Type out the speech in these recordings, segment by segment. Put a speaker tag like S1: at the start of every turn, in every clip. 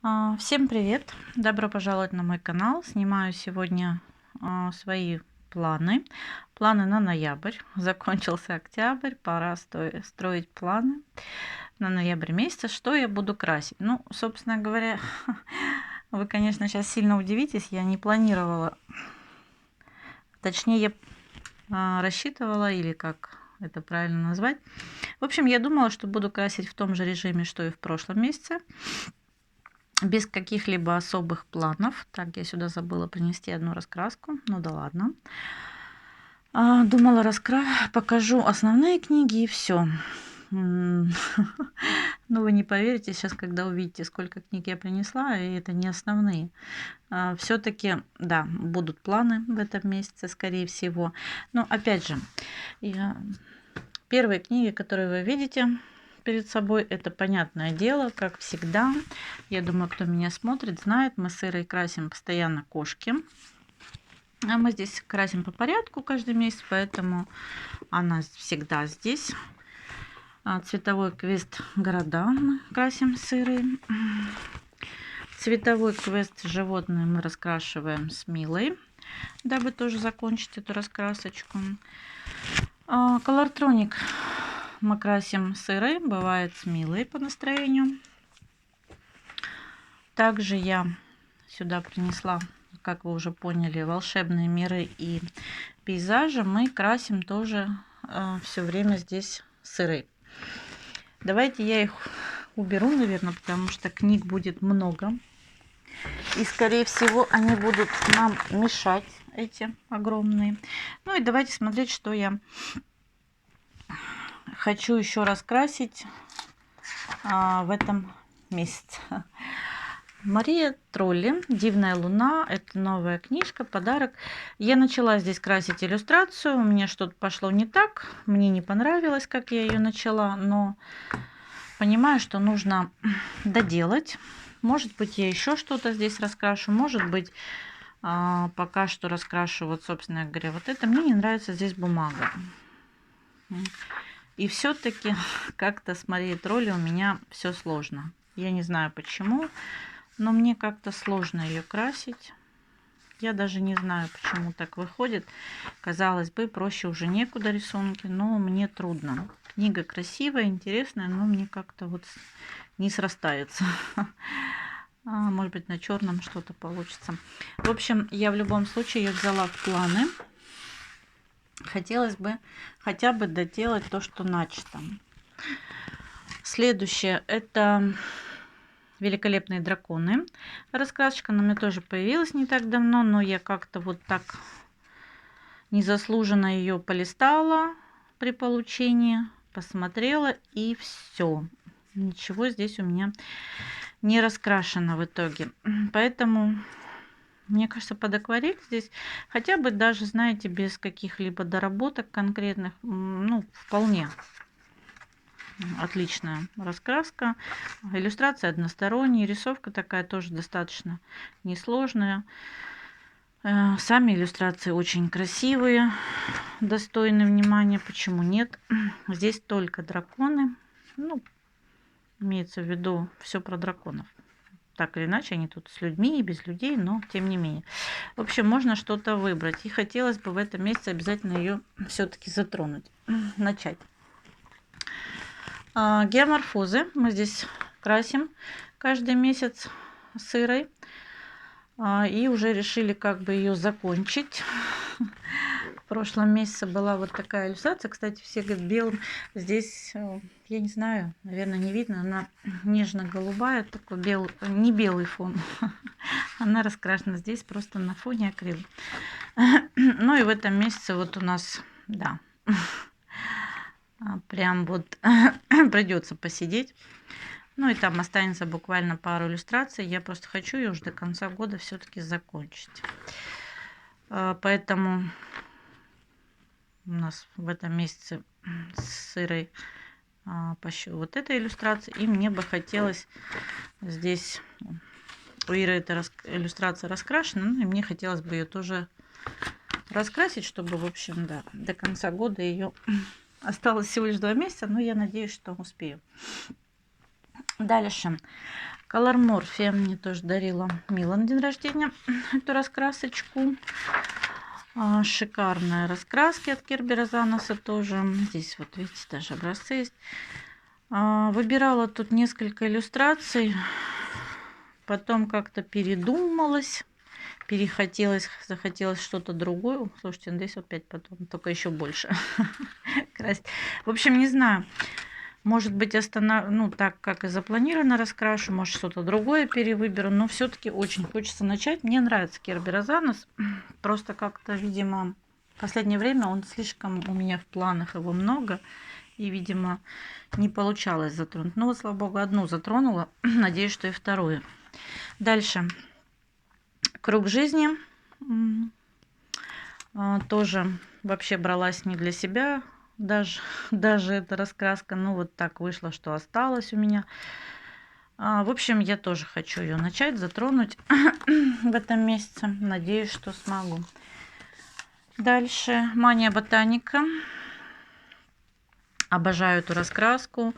S1: Всем привет! Добро пожаловать на мой канал. Снимаю сегодня свои планы. Планы на ноябрь. Закончился октябрь, пора строить планы на ноябрь месяца. Что я буду красить? Ну, собственно говоря, вы, конечно, сейчас сильно удивитесь. Я не планировала, точнее, рассчитывала, или как это правильно назвать. В общем, я думала, что буду красить в том же режиме, что и в прошлом месяце, без каких-либо особых планов. Так, я сюда забыла принести одну раскраску. Ну да ладно. Думала, покажу основные книги и все. Ну, вы не поверите сейчас, когда увидите, сколько книг я принесла, и это не основные. Все-таки, да, будут планы в этом месяце, скорее всего. Но опять же, первые книги, которые вы видите перед собой, это, понятное дело, как всегда. Я думаю, кто меня смотрит, знает, мы с Ирой красим постоянно кошки. А мы здесь красим по порядку каждый месяц, поэтому она всегда здесь. Цветовой квест города мы красим с Ирой. Цветовой квест животные мы раскрашиваем с Милой, дабы тоже закончить эту раскрасочку. Колортроник мы красим с Ирой, бывает с Милой по настроению. Также я сюда принесла, как вы уже поняли, волшебные миры и пейзажи. Мы красим тоже все время здесь с Ирой. Давайте я их уберу, наверное, потому что книг будет много. И, скорее всего, они будут нам мешать, эти огромные. Ну и давайте смотреть, что я хочу еще раскрасить в этом месяце. Мария Тролли, «Дивная луна». Это новая книжка, подарок. Я начала здесь красить иллюстрацию. У меня что-то пошло не так. Мне не понравилось, как я ее начала, но понимаю, что нужно доделать. Может быть, я еще что-то здесь раскрашу. Может быть, пока что раскрашу, вот, собственно говоря, вот это. Мне не нравится здесь бумага. И все-таки как-то с Марией Тролли у меня все сложно. Я не знаю почему, но мне как-то сложно ее красить. Я даже не знаю, почему так выходит. Казалось бы, проще уже некуда рисунки, но мне трудно. Книга красивая, интересная, но мне как-то вот не срастается. Может быть, на черном что-то получится. В общем, я в любом случае ее взяла в планы. Хотелось бы хотя бы доделать то, что начато. Следующее — это «Великолепные драконы». Раскрасочка на мне тоже появилась не так давно, но я как-то вот так незаслуженно ее полистала при получении, посмотрела, и все. Ничего здесь у меня не раскрашено в итоге. Поэтому, мне кажется, под акварель здесь хотя бы даже, знаете, без каких-либо доработок конкретных, ну, вполне отличная раскраска. Иллюстрация односторонняя, рисовка такая тоже достаточно несложная. Сами иллюстрации очень красивые, достойны внимания. Почему нет? Здесь только драконы. Ну, имеется в виду все про драконов. Так или иначе, они тут с людьми и без людей, но тем не менее. В общем, можно что-то выбрать. И хотелось бы в этом месяце обязательно ее все-таки затронуть. Начать. Геоморфозы мы здесь красим каждый месяц с Ирой. И уже решили как бы ее закончить. В прошлом месяце была вот такая иллюстрация. Кстати, все говорят белым. Здесь, я не знаю, наверное, не видно. Она нежно-голубая, такой белый, не белый фон. Она раскрашена здесь просто на фоне акрила. Ну и в этом месяце вот у нас, да, прям вот придется посидеть. Ну и там останется буквально пару иллюстраций. Я просто хочу ее уже до конца года все-таки закончить. Поэтому у нас в этом месяце с Ирой вот эта иллюстрация. И мне бы хотелось здесь... У Иры эта иллюстрация раскрашена, ну и мне хотелось бы ее тоже раскрасить, чтобы, в общем, да, до конца года ее... Осталось всего лишь 2 месяца, но я надеюсь, что успею. Дальше. Color Morphe мне тоже дарила Мила на день рождения эту раскрасочку. Шикарная раскраски от Кербера Заноса тоже. Здесь вот видите, даже образцы есть. Выбирала тут несколько иллюстраций. Потом как-то передумалась. Захотелось что-то другое. Слушайте, здесь опять потом, только еще больше красить. В общем, не знаю. Может быть, ну, так, как и запланировано, раскрашу. Может, что-то другое перевыберу. Но все-таки очень хочется начать. Мне нравится Кербер Занос. Просто как-то, видимо, в последнее время он слишком у меня в планах, его много. И, видимо, не получалось затронуть. Ну, вот, слава богу, одну затронула. Надеюсь, что и вторую. Дальше. Круг жизни. Тоже вообще бралась не для себя. Даже эта раскраска. Ну, вот так вышло, что осталось у меня. В общем, я тоже хочу ее начать, затронуть в этом месяце. Надеюсь, что смогу. Дальше. Мания Ботаника. Обожаю эту раскраску.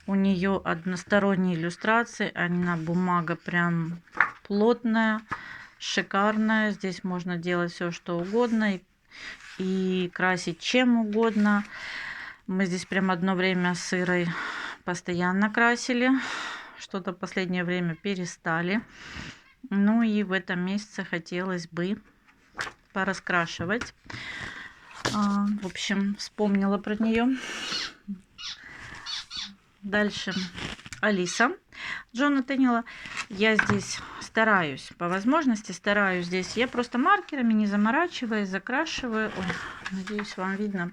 S1: У нее односторонние иллюстрации. Она бумага прям плотная, шикарная. Здесь можно делать все, что угодно. И красить чем угодно. Мы здесь прям одно время с Ирой постоянно красили. Что-то в последнее время перестали. Ну и в этом месяце хотелось бы пораскрашивать. В общем, вспомнила про нее. Дальше Алиса Джона Теннила. Я здесь стараюсь, по возможности стараюсь здесь. Я просто маркерами, не заморачиваясь, закрашиваю. Ой, надеюсь, вам видно.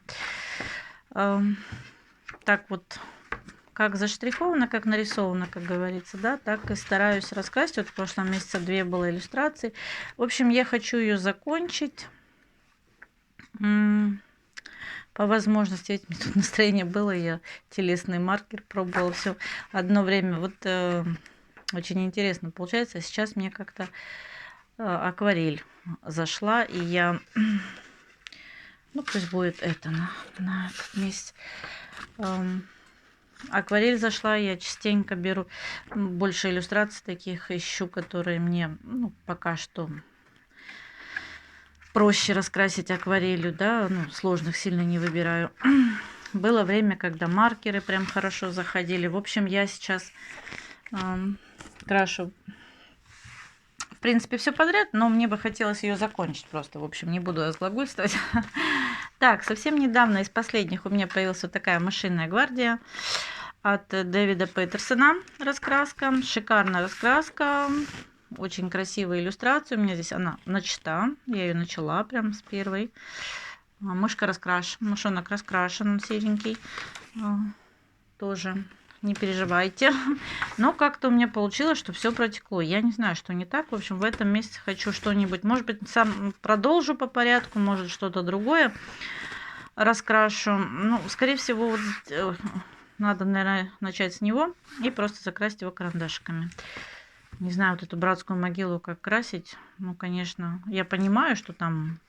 S1: Так вот, как заштриховано, как нарисовано, как говорится, да, так и стараюсь раскрасить. Вот в прошлом месяце 2 было иллюстрации. В общем, я хочу ее закончить. По возможности, ведь мне тут настроение было, я телесный маркер пробовала все одно время. Вот очень интересно получается. Сейчас мне как-то акварель зашла, и я, ну пусть будет это на этот месяц. Акварель зашла, я частенько беру больше иллюстраций таких, ищу, которые мне, ну, пока что проще раскрасить акварелью, да, ну, сложных сильно не выбираю. Было время, когда маркеры прям хорошо заходили. В общем, я сейчас крашу, в принципе, все подряд, но мне бы хотелось ее закончить просто. В общем, не буду разглагольствовать. Так, совсем недавно из последних у меня появилась вот такая мышиная гвардия от Дэвида Петерсона. Раскраска, шикарная раскраска. Очень красивая иллюстрация. У меня здесь она начата. Я ее начала прям с первой. Мышка раскрашена. Мышонок раскрашен, серенький. Тоже не переживайте. Но как-то у меня получилось, что все протекло. Я не знаю, что не так. В общем, в этом месяце хочу что-нибудь. Может быть, сам продолжу по порядку. Может, что-то другое раскрашу. Ну, скорее всего, вот, надо, наверное, начать с него. И просто закрасить его карандашиками. Не знаю, вот эту братскую могилу как красить. Ну, конечно, я понимаю, что там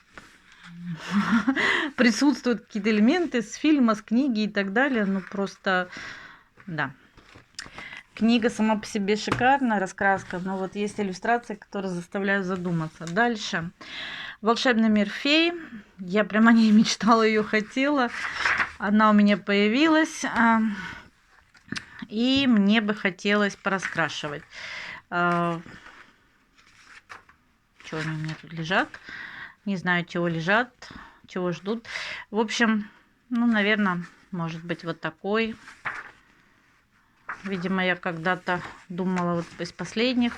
S1: присутствуют какие-то элементы с фильма, с книги и так далее. Ну, просто, да. Книга сама по себе шикарная, раскраска. Но вот есть иллюстрации, которые заставляют задуматься. Дальше. Волшебный мир фей. Я прямо о ней мечтала, ее хотела. Она у меня появилась. И мне бы хотелось пораскрашивать. Что они у меня тут лежат? Не знаю, чего лежат, чего ждут. В общем, ну, наверное, может быть вот такой. Видимо, я когда-то думала, вот из последних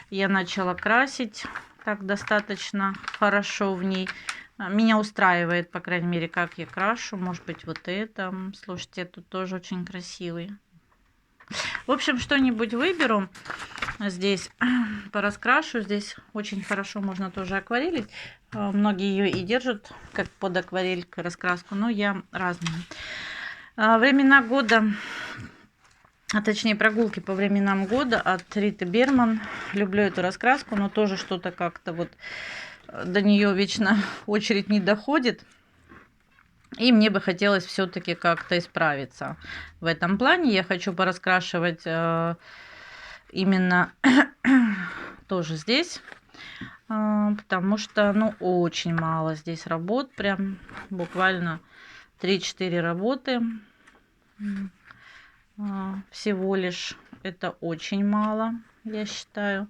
S1: я начала красить так достаточно хорошо в ней. Меня устраивает, по крайней мере, как я крашу. Может быть, вот это. Слушайте, тут тоже очень красивый. В общем, что-нибудь выберу здесь, пораскрашу. Здесь очень хорошо можно тоже акварелить. Многие ее и держат как под акварель раскраску, но я разные. Времена года, а точнее прогулки по временам года от Риты Берман. Люблю эту раскраску, но тоже что-то как-то вот до нее вечно очередь не доходит. И мне бы хотелось все-таки как-то исправиться в этом плане. Я хочу пораскрашивать именно тоже здесь, потому что, ну, очень мало здесь работ, прям буквально 3-4 работы всего лишь. Это очень мало, я считаю.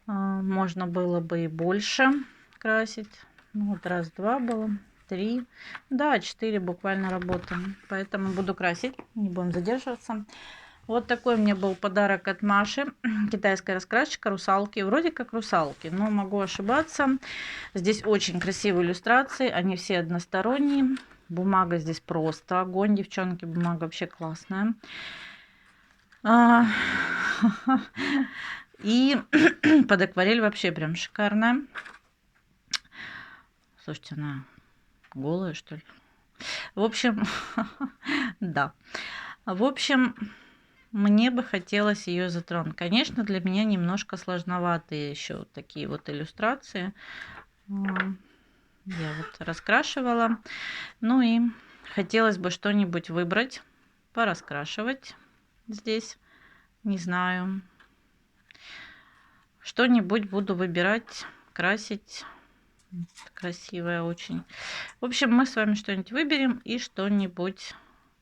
S1: Можно было бы и больше красить. Ну, вот раз, два было, 3, да, 4 буквально работы. Поэтому буду красить, не будем задерживаться. Вот такой мне был подарок от Маши. Китайская раскрасчика, русалки. Вроде как русалки, но могу ошибаться. Здесь очень красивые иллюстрации. Они все односторонние. Бумага здесь просто огонь, девчонки. Бумага вообще классная. И под акварель вообще прям шикарная. Слушайте, она голая, что ли? В общем, да. В общем, мне бы хотелось ее затронуть. Конечно, для меня немножко сложноватые еще такие вот иллюстрации. Я вот раскрашивала. Ну и хотелось бы что-нибудь выбрать, пораскрашивать здесь. Не знаю. Что-нибудь буду выбирать, красить. Красивая очень. В общем, мы с вами что-нибудь выберем и что-нибудь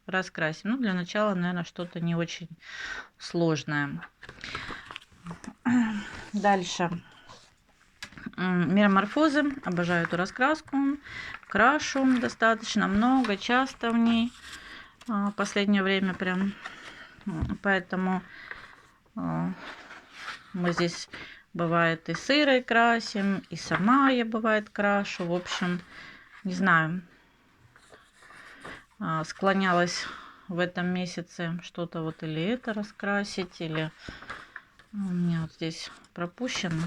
S1: раскрасим. Ну, для начала, наверное, что-то не очень сложное. Дальше. Метаморфозы. Обожаю эту раскраску. Крашу достаточно много, часто в ней. Последнее время прям. Поэтому мы здесь бывает и сырой красим, и сама я бывает крашу. В общем, не знаю. Склонялась в этом месяце что-то вот или это раскрасить, или у меня вот здесь пропущено,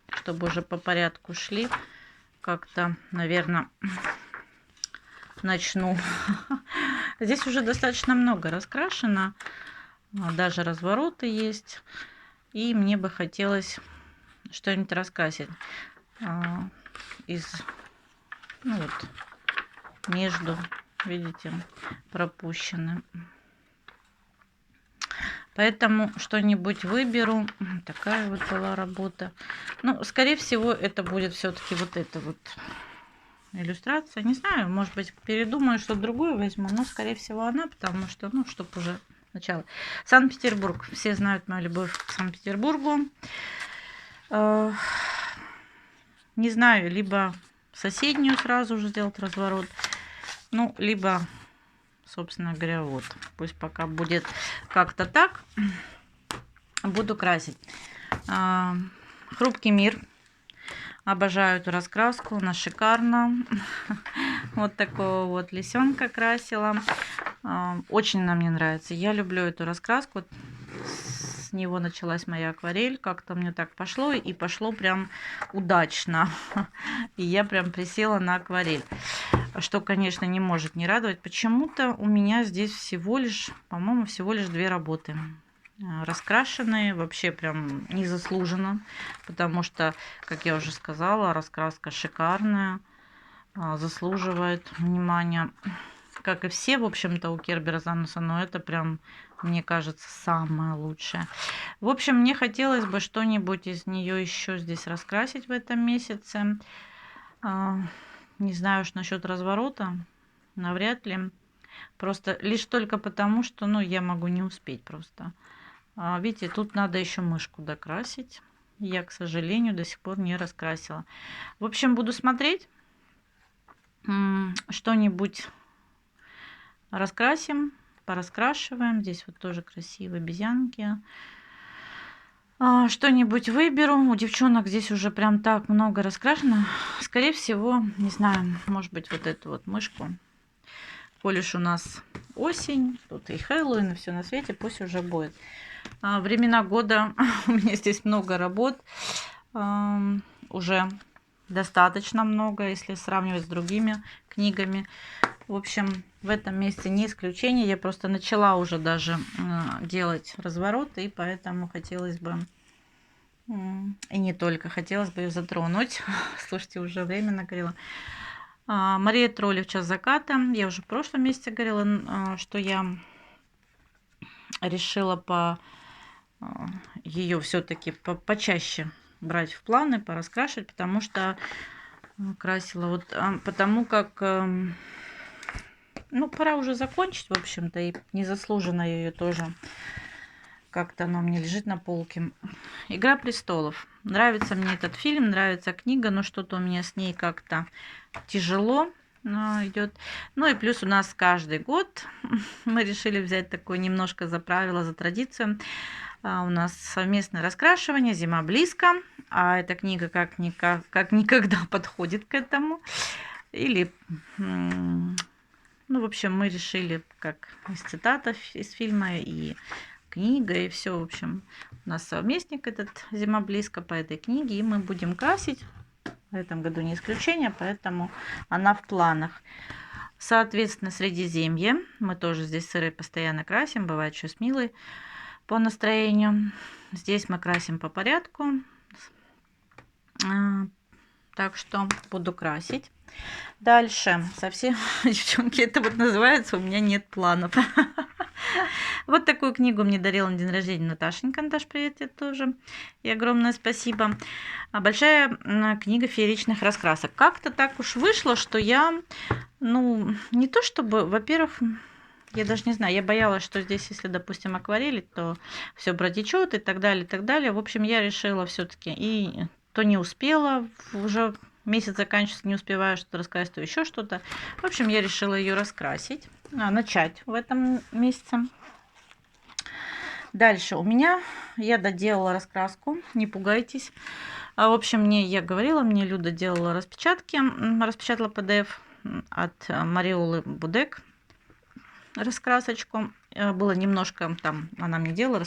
S1: чтобы уже по порядку шли. Как-то, наверное, начну. Здесь уже достаточно много раскрашено, даже развороты есть, и мне бы хотелось что-нибудь раскрасить из, ну вот, между, видите, пропущены. Поэтому что-нибудь выберу. Такая вот была работа. Ну, скорее всего, это будет все-таки вот эта вот иллюстрация. Не знаю, может быть, передумаю, что другую возьму. Но, скорее всего, она, потому что, ну, чтобы уже начало. Санкт-Петербург. Все знают мою любовь к Санкт-Петербургу. Не знаю, либо соседнюю сразу же сделать разворот. Ну, либо, собственно говоря, вот. Пусть пока будет как-то так. Буду красить. Хрупкий мир. Обожаю эту раскраску. Она шикарна. Вот такого вот лисенка красила. Очень она мне нравится. Я люблю эту раскраску. С него началась моя акварель. Как-то мне так пошло. И пошло прям удачно. И я прям присела на акварель. Что, конечно, не может не радовать. Почему-то у меня здесь всего лишь, по-моему, всего лишь 2 работы раскрашенные, вообще прям незаслуженно, потому что, как я уже сказала, раскраска шикарная, заслуживает внимания, как и все, в общем-то, у Кербера Зануса, но это прям, мне кажется, самое лучшее. В общем, мне хотелось бы что-нибудь из нее еще здесь раскрасить в этом месяце. Не знаю уж насчет разворота, навряд ли. Просто лишь только потому, что, ну, я могу не успеть просто. Видите, тут надо еще мышку докрасить. Я, к сожалению, до сих пор не раскрасила. В общем, буду смотреть. Что-нибудь раскрасим, пораскрашиваем. Здесь вот тоже красивые обезьянки. Что-нибудь выберу. У девчонок здесь уже прям так много раскрашено. Скорее всего, не знаю, может быть, вот эту вот мышку. Коль уж у нас осень, тут и Хэллоуин, и все на свете, пусть уже будет. Времена года. У меня здесь много работ. Уже достаточно много, если сравнивать с другими книгами. В общем, в этом месте не исключение. Я просто начала уже даже делать развороты, и поэтому хотелось бы, и не только, хотелось бы ее затронуть. Слушайте, уже время нагорело. Мария Тролли в час заката. Я уже в прошлом месяце говорила, что я решила ее все-таки почаще брать в планы, пораскрашивать, потому что красила вот, потому как, ну, пора уже закончить, в общем-то, и незаслуженно ее тоже как-то она мне лежит на полке. «Игра престолов». Нравится мне этот фильм, нравится книга, но что-то у меня с ней как-то тяжело идет. Ну и плюс у нас каждый год мы решили взять такое немножко за правило, за традицию. У нас совместное раскрашивание, зима близко, а эта книга как никогда подходит к этому. Или, ну, в общем, мы решили, как из цитата из фильма и книга, и все, в общем, у нас совместник этот «Зима близко» по этой книге, и мы будем красить. В этом году не исключение, поэтому она в планах. Соответственно, Средиземье. Мы тоже здесь сыры постоянно красим, бывает еще с Милой по настроению. Здесь мы красим по порядку. Так что буду красить. Дальше. Совсем, девчонки, это вот называется «У меня нет планов». Вот такую книгу мне дарила на день рождения Наташенька. Наташ, привет тебе тоже. И огромное спасибо. Большая книга фееричных раскрасок. Как-то так уж вышло, что я, ну, не то чтобы, во-первых, я даже не знаю, я боялась, что здесь, если, допустим, акварелить, то все протечет и так далее, и так далее. В общем, я решила все-таки, и то не успела, уже месяц заканчивается, не успеваю что-то рассказать, то еще что-то. В общем, я решила ее раскрасить, начать в этом месяце. Дальше у меня, я доделала раскраску, не пугайтесь. В общем, я говорила, мне Люда делала распечатки, распечатала PDF от Мариолы Будек, раскрасочку. Было немножко, там она мне делала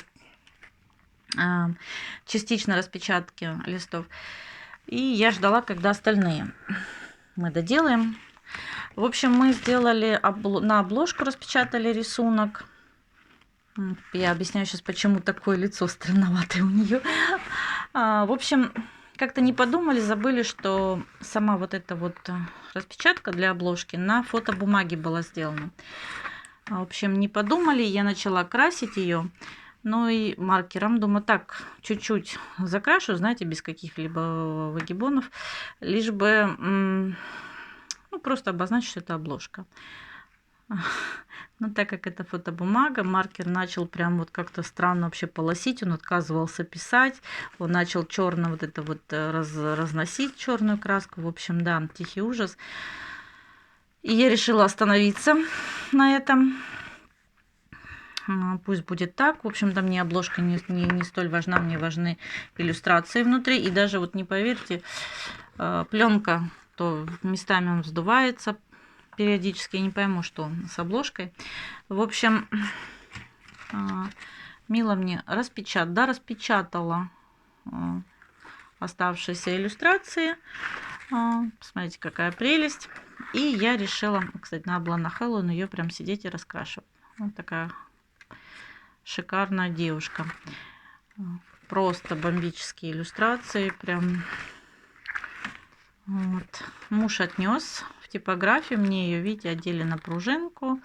S1: частично распечатки листов. И я ждала, когда остальные мы доделаем. В общем, мы сделали на обложку, распечатали рисунок. Я объясняю сейчас, почему такое лицо странноватое у нее. В общем, как-то не подумали, забыли, что сама вот эта вот распечатка для обложки на фотобумаге была сделана. В общем, не подумали, я начала красить ее. Ну и маркером, думаю, так, чуть-чуть закрашу, знаете, без каких-либо выгибонов, лишь бы, ну, просто обозначить, что это обложка. Но так как это фотобумага, маркер начал прям вот как-то странно вообще полосить, он отказывался писать, он начал черно вот это вот разносить черную краску, в общем, да, тихий ужас. И я решила остановиться на этом. Пусть будет так. В общем-то, мне обложка не столь важна, мне важны иллюстрации внутри. И даже вот не поверьте, пленка, то местами вздувается периодически. Я не пойму, что с обложкой. В общем, Мила мне распечатала оставшиеся иллюстрации. Смотрите, какая прелесть. И я решила, кстати, надо было на Хэллоуин ее прям сидеть и раскрашивать. Вот такая шикарная девушка. Просто бомбические иллюстрации. Прям вот. Муж отнес в типографию. Мне ее, видите, одели на пружинку.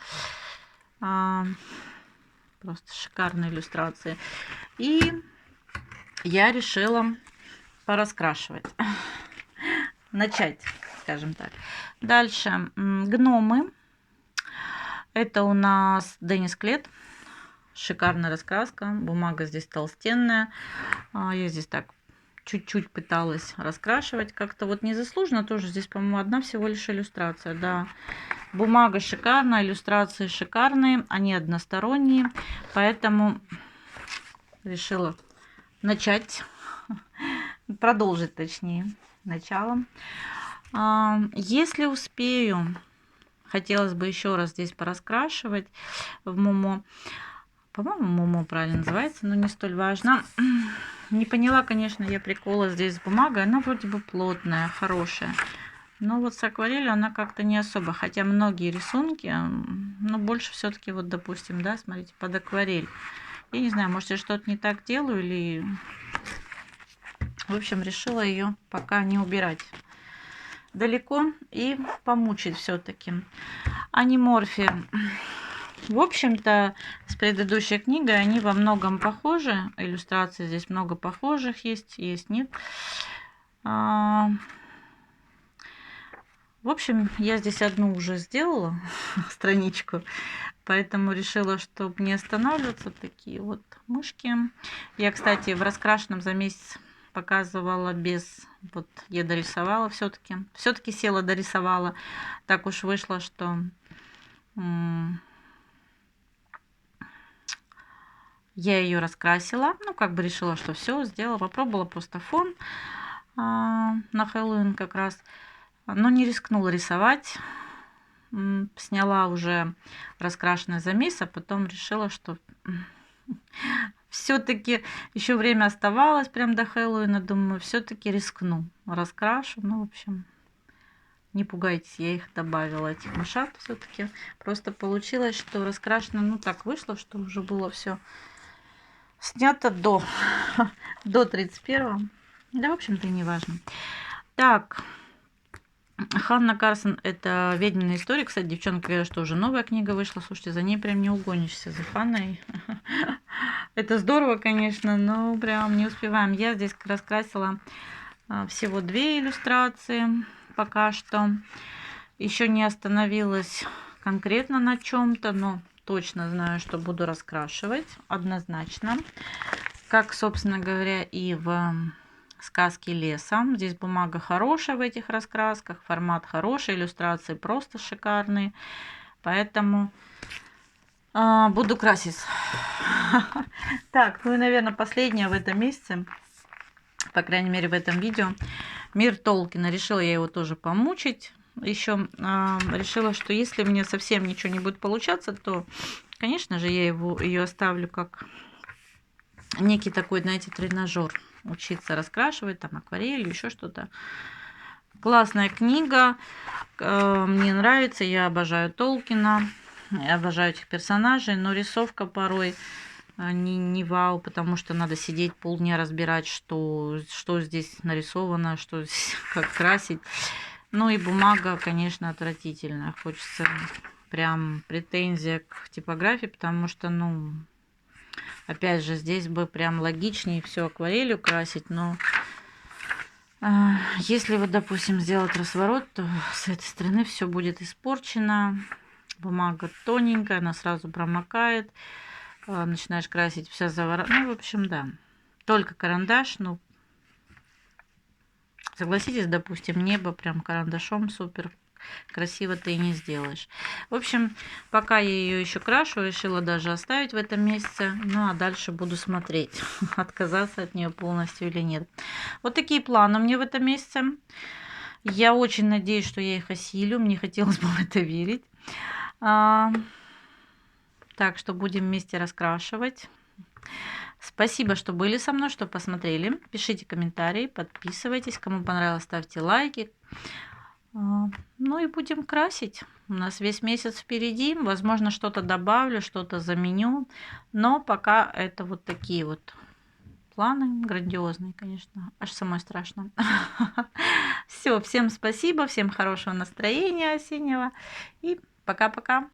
S1: Просто шикарные иллюстрации. И я решила пораскрашивать. Начать, скажем так. Дальше. Гномы. Это у нас Денис Клет. Шикарная раскраска. Бумага здесь толстенная. Я здесь так чуть-чуть пыталась раскрашивать. Как-то вот незаслуженно тоже. Здесь, по-моему, одна всего лишь иллюстрация. Да. Бумага шикарная, иллюстрации шикарные. Они односторонние. Поэтому решила начать. Продолжить, точнее, начало. Если успею, хотелось бы еще раз здесь пораскрашивать в Момо. По-моему, Момо правильно называется, но не столь важно. Не поняла, конечно, я прикола здесь с бумагой. Она вроде бы плотная, хорошая. Но вот с акварелью она как-то не особо. Хотя многие рисунки, но больше все-таки, вот, допустим, да, смотрите, под акварель. Я не знаю, может, я что-то не так делаю или... В общем, решила ее пока не убирать далеко и помучить все-таки. Аниморфия. В общем-то, с предыдущей книгой они во многом похожи. Иллюстраций здесь много похожих есть, нет. В общем, я здесь одну уже сделала страничку, поэтому решила, чтобы не останавливаться, такие вот мышки. Я, кстати, в раскрашенном за месяц показывала без... Вот я дорисовала все-таки села дорисовала. Так уж вышло, что я ее раскрасила. Ну, как бы решила, что все сделала. Попробовала просто фон на Хэллоуин как раз. Но не рискнула рисовать. Сняла уже раскрашенный замес, а потом решила, что все-таки еще время оставалось прям до Хэллоуина. Думаю, все-таки рискну, раскрашу. Ну, в общем, не пугайтесь, я их добавила, этих мышат все-таки. Просто получилось, что раскрашено, ну так вышло, что уже было все снято до 31-го. Да, в общем-то, и не важно. Так, Ханна Карсон — это «Ведьминая история». Кстати, девчонки говорят, что уже новая книга вышла. Слушайте, за ней прям не угонишься, за Ханной. Это здорово, конечно, но прям не успеваем. Я здесь раскрасила всего 2 иллюстрации пока что. Еще не остановилась конкретно на чем-то, но точно знаю, что буду раскрашивать однозначно. Как, собственно говоря, и в «Сказки леса». Здесь бумага хорошая в этих раскрасках, формат хороший, иллюстрации просто шикарные. Поэтому буду красить. Так, ну и, наверное, последнее в этом месяце, по крайней мере, в этом видео. «Мир Толкина». Решила я его тоже помучить. Еще решила, что если мне совсем ничего не будет получаться, то, конечно же, я ее оставлю как некий такой, знаете, тренажер. Учиться раскрашивать, там, акварелью, еще что-то. Классная книга. Мне нравится. Я обожаю Толкина. Я обожаю этих персонажей. Но рисовка порой не вау, потому что надо сидеть полдня разбирать, что здесь нарисовано, что здесь, как красить. Ну и бумага, конечно, отвратительная. Хочется прям претензия к типографии, потому что, ну... Опять же, здесь бы прям логичнее все акварелью красить, но если вот, допустим, сделать разворот, то с этой стороны все будет испорчено. Бумага тоненькая, она сразу промокает. Начинаешь красить, вся заворот. Ну, в общем, да. Только карандаш, ну, согласитесь, допустим, небо прям карандашом супер красиво ты и не сделаешь. В общем, пока я ее еще крашу, решила даже оставить в этом месяце. Ну, а дальше буду смотреть, отказаться от нее полностью или нет. Вот такие планы у меня в этом месяце. Я очень надеюсь, что я их осилю. Мне хотелось бы в это верить. Так что будем вместе раскрашивать. Спасибо, что были со мной, что посмотрели. Пишите комментарии, подписывайтесь. Кому понравилось, ставьте лайки. Ну и будем красить. У нас весь месяц впереди. Возможно, что-то добавлю, что-то заменю. Но пока это вот такие вот планы грандиозные, конечно. Аж самой страшно. Все, всем спасибо, всем хорошего настроения осеннего. И пока-пока.